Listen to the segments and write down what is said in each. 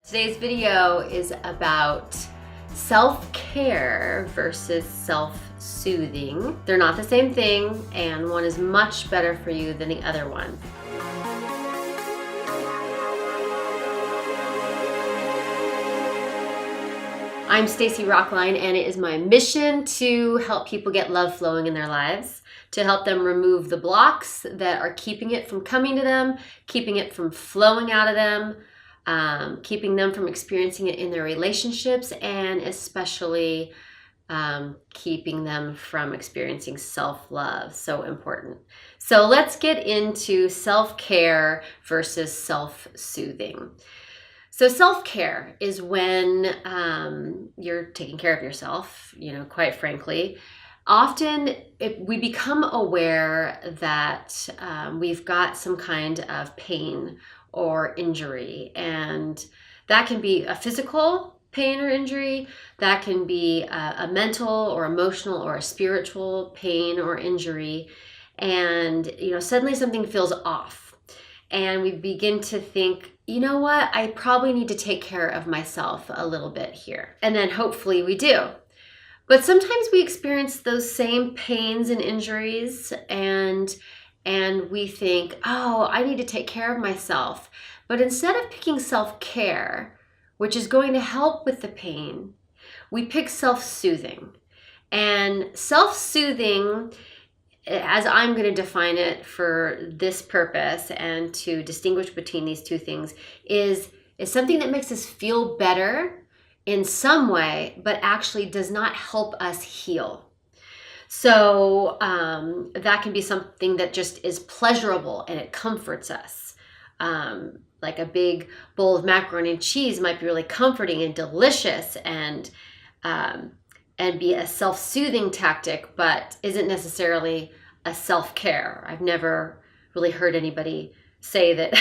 Today's video is about self-care versus self-soothing. They're not the same thing, and one is much better for you than the other one. I'm Stacy Rocklein, and it is my mission to help people get love flowing in their lives, to help them remove the blocks that are keeping it from coming to them, keeping it from flowing out of them, keeping them from experiencing it in their relationships, and especially keeping them from experiencing self-love. So important. So let's get into self-care versus self-soothing. So self-care is when you're taking care of yourself, quite frankly. Often we become aware that we've got some kind of pain or injury, and that can be a physical pain or injury, that can be a mental or emotional or a spiritual pain or injury, and suddenly something feels off, and we begin to think, you know what, I probably need to take care of myself a little bit here, and then hopefully we do. But sometimes we experience those same pains and injuries, and we think, oh, I need to take care of myself. But instead of picking self-care, which is going to help with the pain, we pick self-soothing. And self-soothing, as I'm going to define it for this purpose and to distinguish between these two things, is something that makes us feel better in some way, but actually does not help us heal. So that can be something that just is pleasurable and it comforts us. Like a big bowl of macaroni and cheese might be really comforting and delicious and be a self-soothing tactic, but isn't necessarily a self-care. I've never really heard anybody say that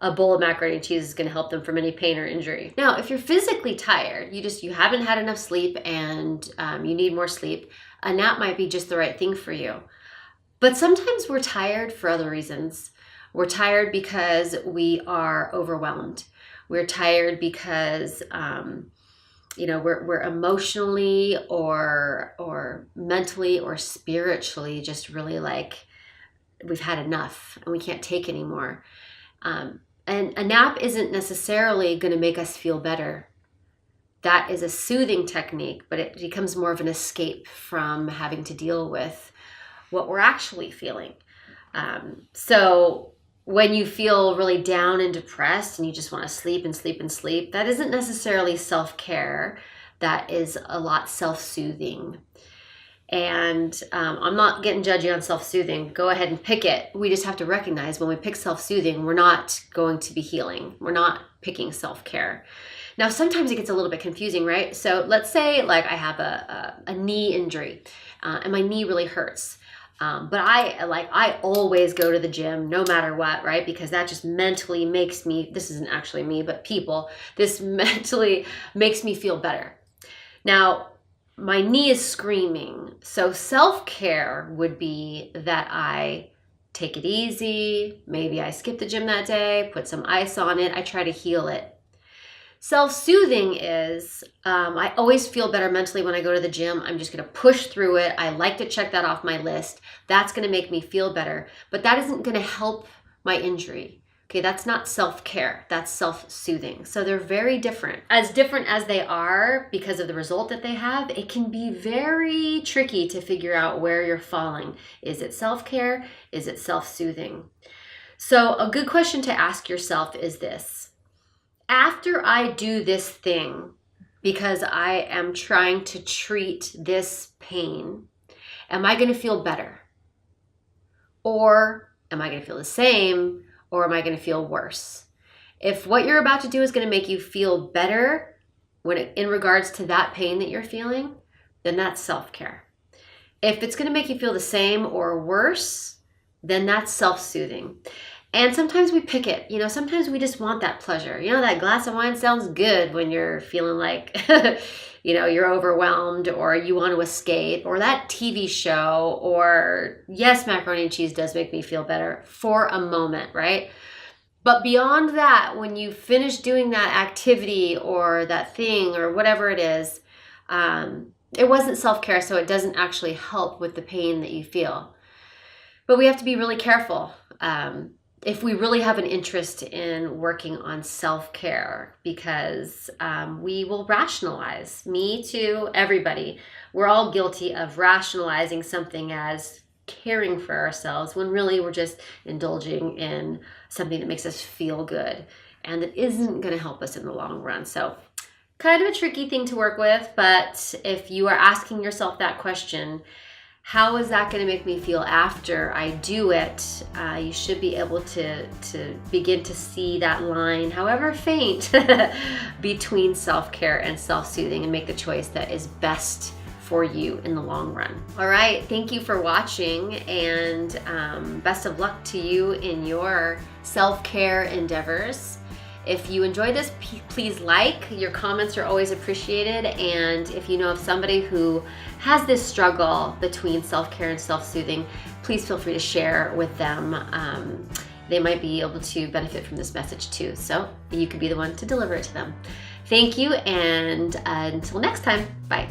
a bowl of macaroni and cheese is going to help them from any pain or injury. Now, if you're physically tired, you haven't had enough sleep and you need more sleep, a nap might be just the right thing for you. But sometimes we're tired for other reasons. We're tired because we are overwhelmed. We're tired because we're emotionally or mentally or spiritually just really like we've had enough and we can't take anymore. And a nap isn't necessarily going to make us feel better. That is a soothing technique, but it becomes more of an escape from having to deal with what we're actually feeling. So when you feel really down and depressed and you just want to sleep and sleep and sleep, that isn't necessarily self-care. That is a lot self-soothing. And I'm not getting judgy on self-soothing. Go ahead and pick it. We just have to recognize when we pick self-soothing, we're not going to be healing. We're not picking self-care. Now, sometimes it gets a little bit confusing, right? So let's say like I have a knee injury and my knee really hurts. But I always go to the gym no matter what, right? Because that just mentally makes me, this isn't actually me, but people, this mentally makes me feel better. Now, my knee is screaming. So self-care would be that I take it easy. Maybe I skip the gym that day, put some ice on it. I try to heal it. Self-soothing is, I always feel better mentally when I go to the gym. I'm just going to push through it. I like to check that off my list. That's going to make me feel better. But that isn't going to help my injury. Okay, that's not self-care. That's self-soothing. So they're very different. As different as they are because of the result that they have, it can be very tricky to figure out where you're falling. Is it self-care? Is it self-soothing? So a good question to ask yourself is this. After I do this thing, because I am trying to treat this pain, am I going to feel better? Or am I going to feel the same? Or am I going to feel worse? If what you're about to do is going to make you feel better in regards to that pain that you're feeling, then that's self-care. If it's going to make you feel the same or worse, then that's self-soothing. And sometimes we pick it, sometimes we just want that pleasure. That glass of wine sounds good when you're feeling like, you're overwhelmed or you want to escape, or that TV show, or yes, macaroni and cheese does make me feel better for a moment, right? But beyond that, when you finish doing that activity or that thing or whatever it is, it wasn't self-care, so it doesn't actually help with the pain that you feel. But we have to be really careful if we really have an interest in working on self-care, because we will rationalize. Me too, everybody. We're all guilty of rationalizing something as caring for ourselves when really we're just indulging in something that makes us feel good and that isn't going to help us in the long run. So kind of a tricky thing to work with, but if you are asking yourself that question, how is that going to make me feel after I do it? You should be able to begin to see that line, however faint, between self-care and self-soothing, and make the choice that is best for you in the long run. All right, thank you for watching, and best of luck to you in your self-care endeavors. If you enjoyed this, please like. Your comments are always appreciated. And if you know of somebody who has this struggle between self-care and self-soothing, please feel free to share with them. They might be able to benefit from this message too. So you could be the one to deliver it to them. Thank you, and until next time, bye.